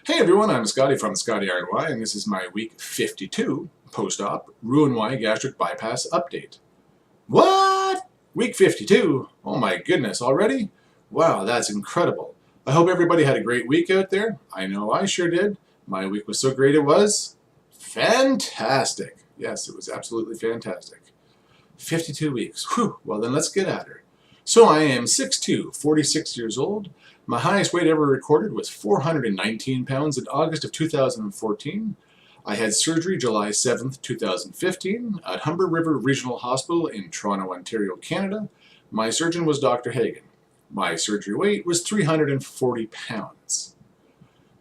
Hey everyone, I'm Skotti from Skotti RNY, and this is my week 52 post-op Roux-en-Y gastric bypass update. What? Week 52? Oh my goodness, already? Wow, that's incredible. I hope everybody had a great week out there. I know I sure did. My week was so great it was fantastic. Yes, it was absolutely fantastic. 52 weeks. Whew. Well, then let's get at her. So I am 6'2", 46 years old. My highest weight ever recorded was 419 pounds in August of 2014. I had surgery July 7th, 2015 at Humber River Regional Hospital in Toronto, Ontario, Canada. My surgeon was Dr. Hagen. My surgery weight was 340 pounds.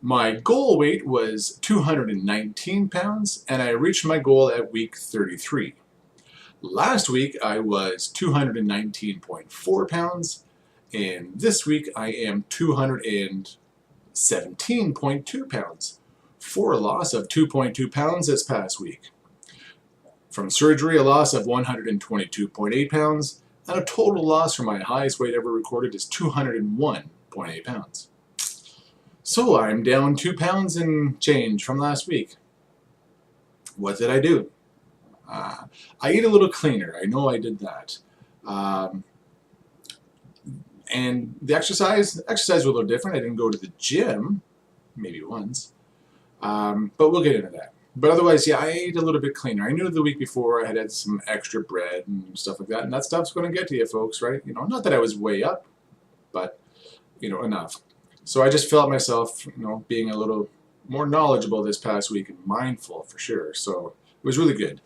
My goal weight was 219 pounds, and I reached my goal at week 33. Last week I was 219.4 pounds, and this week I am 217.2 pounds, for a loss of 2.2 pounds this past week. From surgery, a loss of 122.8 pounds, and a total loss for my highest weight ever recorded is 201.8 pounds. So I'm down 2 pounds and change from last week. What did I do? I eat a little cleaner. I know I did that. And the exercise was a little different. I didn't go to the gym, maybe once, but we'll get into that. But otherwise, yeah, I ate a little bit cleaner. I knew the week before I had some extra bread and stuff like that, and that stuff's going to get to you, folks, right? You know, not that I was way up, but, you know, enough. So I just felt myself, you know, being a little more knowledgeable this past week and mindful for sure. So it was really good.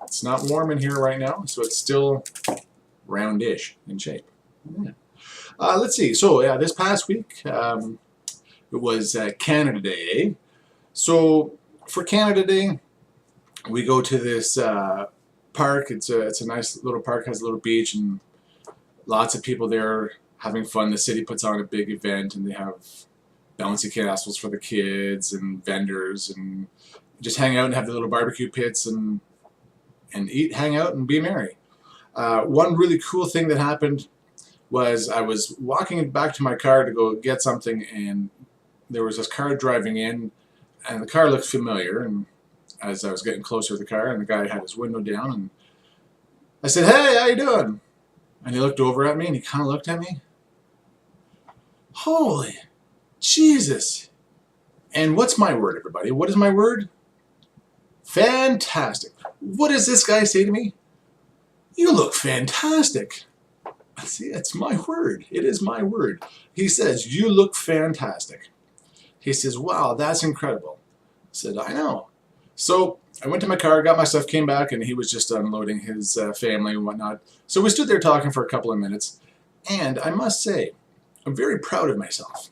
It's not warm in here right now, so it's still roundish in shape. Yeah. Let's see. So yeah, this past week it was Canada Day. So for Canada Day, we go to this park. It's a nice little park, has a little beach, and lots of people there having fun. The city puts on a big event, and they have bouncy castles for the kids and vendors, and just hang out and have the little barbecue pits and eat, hang out, and be merry. One really cool thing that happened was I was walking back to my car to go get something, and there was this car driving in, and the car looked familiar. And as I was getting closer to the car, and the guy had his window down, and I said, "Hey, how you doing?" And he looked over at me, and he kind of looked at me. Holy Jesus! And what's my word, everybody? What is my word? Fantastic. What does this guy say to me? You look fantastic. See, it's my word. It is my word. He says, you look fantastic. He says, wow, that's incredible. I said, I know. So I went to my car, got my stuff, came back, and he was just unloading his family and whatnot. So we stood there talking for a couple of minutes, and I must say, I'm very proud of myself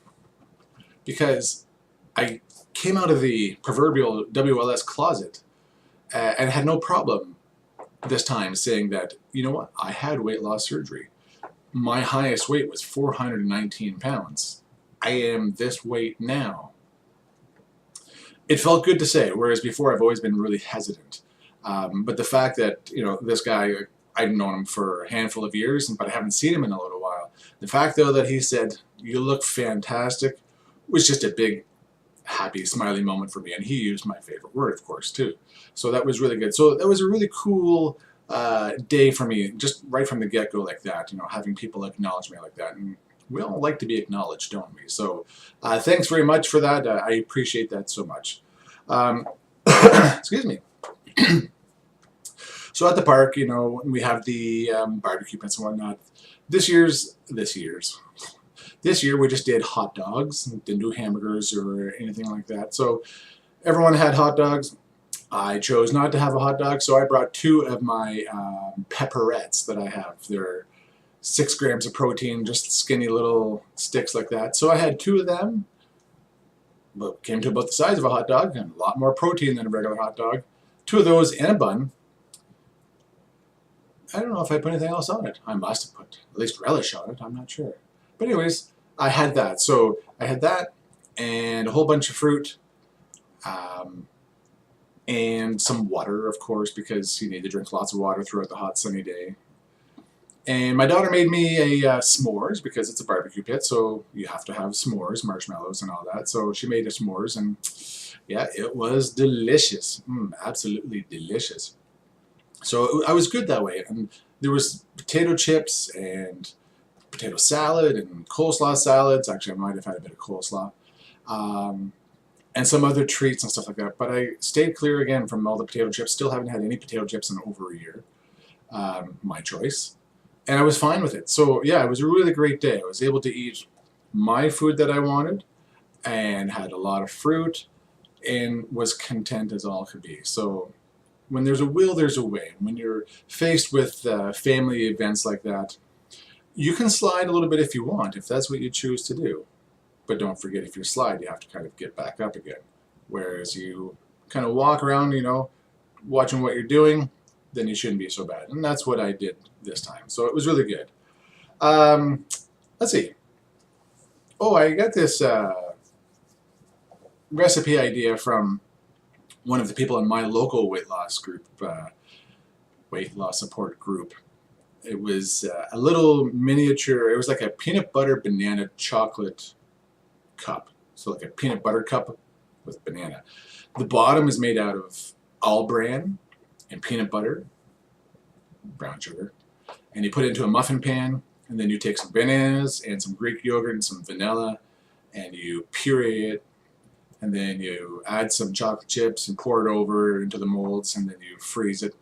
because I came out of the proverbial WLS closet and had no problem this time saying that, you know what, I had weight loss surgery. My highest weight was 419 pounds. I am this weight now. It felt good to say, whereas before I've always been really hesitant. But the fact that, you know, this guy, I've known him for a handful of years, but I haven't seen him in a little while. The fact, though, that he said, you look fantastic, was just a big, happy, smiley moment for me. And he used my favorite word, of course, too. So that was really good. So that was a really cool day for me, just right from the get-go like that, you know, having people acknowledge me like that. And we all like to be acknowledged, don't we? So thanks very much for that. I appreciate that so much. Excuse me. So at the park, you know, we have the barbecue pits and whatnot. This year we just did hot dogs. Didn't do hamburgers or anything like that. So everyone had hot dogs. I chose not to have a hot dog, so I brought 2 of my pepperettes that I have. They're 6 grams of protein, just skinny little sticks like that. So I had 2 of them, but came to about the size of a hot dog, and a lot more protein than a regular hot dog. 2 of those in a bun. I don't know if I put anything else on it. I must have put at least relish on it, I'm not sure. But anyways, I had that. So I had that and a whole bunch of fruit. And some water, of course, because you need to drink lots of water throughout the hot sunny day. And my daughter made me a s'mores because it's a barbecue pit, so you have to have s'mores, marshmallows, and all that. So she made a s'mores, and yeah, it was delicious. Absolutely delicious. So I was good that way. And there was potato chips and potato salad and coleslaw salads. Actually, I might have had a bit of coleslaw. Um, and some other treats and stuff like that. But I stayed clear again from all the potato chips. Still haven't had any potato chips in over a year. My choice. And I was fine with it. So yeah, it was a really great day. I was able to eat my food that I wanted and had a lot of fruit and was content as all could be. So when there's a will, there's a way. When you're faced with family events like that, you can slide a little bit if you want, if that's what you choose to do. But don't forget, if you slide, you have to kind of get back up again. Whereas you kind of walk around, you know, watching what you're doing, then you shouldn't be so bad. And that's what I did this time. So it was really good. Let's see. Oh, I got this recipe idea from one of the people in my local weight loss group, weight loss support group. It was a little miniature, it was like a peanut butter banana chocolate cup. So like a peanut butter cup with banana. The bottom is made out of all bran and peanut butter, brown sugar, and you put it into a muffin pan, and then you take some bananas and some Greek yogurt and some vanilla, and you puree it, and then you add some chocolate chips and pour it over into the molds, and then you freeze it.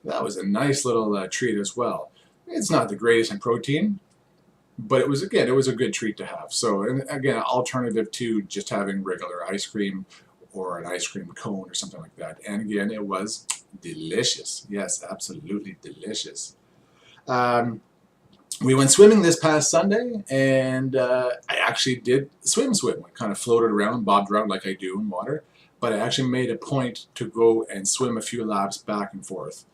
That was a nice little treat as well. It's not the greatest in protein, but it was, again, it was a good treat to have. So, and again, an alternative to just having regular ice cream or an ice cream cone or something like that. And again, it was delicious. Yes, absolutely delicious. We went swimming this past Sunday, and I actually did swim. I kind of floated around, bobbed around like I do in water, but I actually made a point to go and swim a few laps back and forth.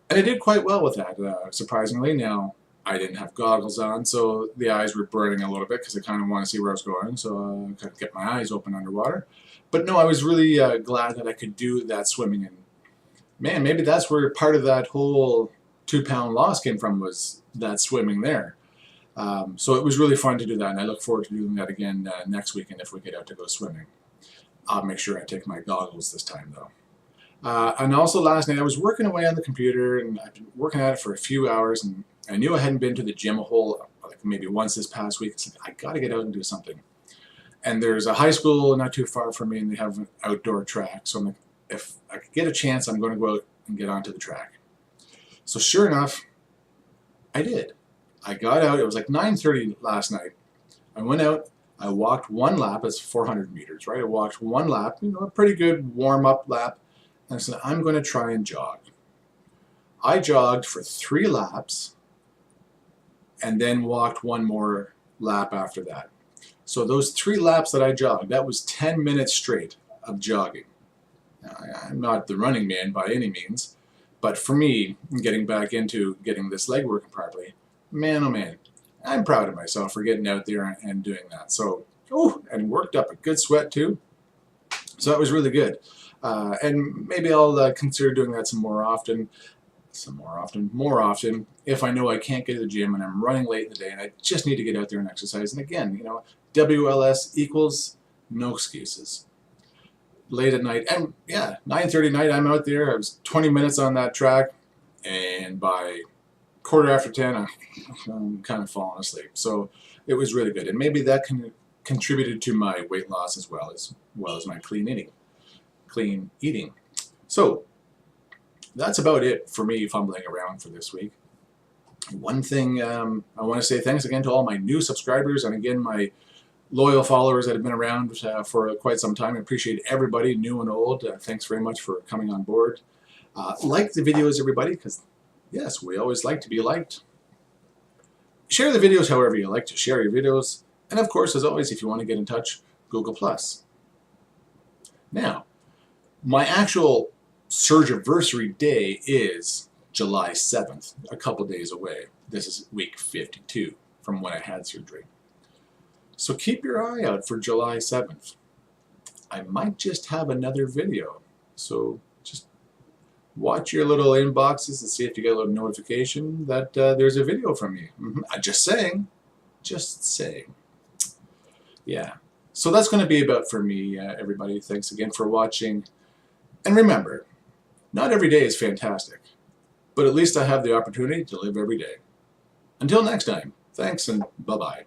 And I did quite well with that, surprisingly. Now, I didn't have goggles on, so the eyes were burning a little bit because I kind of want to see where I was going, so I kind of kept my eyes open underwater. But no, I was really glad that I could do that swimming. And man, maybe that's where part of that whole 2-pound loss came from, was that swimming there. So it was really fun to do that, and I look forward to doing that again next weekend if we get out to go swimming. I'll make sure I take my goggles this time, though. And also last night I was working away on the computer, and I've been working at it for a few hours, and I knew I hadn't been to the gym a whole, like maybe once this past week. It's like, I got to get out and do something. And there's a high school not too far from me, and they have an outdoor track. So I'm like, if I could get a chance, I'm going to go out and get onto the track. So sure enough, I did. I got out. It was like 9:30 last night. I went out. I walked one lap. It's 400 meters, right? I walked one lap, you know, a pretty good warm-up lap. And I said, I'm going to try and jog. I jogged for 3 laps and then walked one more lap after that. So those 3 laps that I jogged, that was 10 minutes straight of jogging. Now, I'm not the running man by any means, but for me, getting back into getting this leg working properly, man, oh man, I'm proud of myself for getting out there and doing that. So, and worked up a good sweat too. So that was really good. And maybe I'll consider doing that more often, if I know I can't get to the gym and I'm running late in the day and I just need to get out there and exercise. And again, you know, WLS equals no excuses. Late at night, and yeah, 9:30 at night, I'm out there. I was 20 minutes on that track, and by 10:15, I'm kind of falling asleep. So it was really good, and maybe that contributed to my weight loss as well as my clean eating. So that's about it for me fumbling around for this week. One thing, I want to say thanks again to all my new subscribers, and again my loyal followers that have been around for quite some time. I appreciate everybody, new and old. Thanks very much for coming on board. Like the videos, everybody, because yes, we always like to be liked. Share the videos however you like to share your videos. And of course, as always, if you want to get in touch, Google+. Now, my actual Surgiversary day is July 7th, a couple days away. This is week 52 from when I had surgery. So keep your eye out for July 7th. I might just have another video, so just watch your little inboxes and see if you get a little notification that there's a video from me. Just saying. Just saying. Yeah. So that's going to be about for me, everybody. Thanks again for watching. And remember, not every day is fantastic, but at least I have the opportunity to live every day. Until next time, thanks and bye-bye.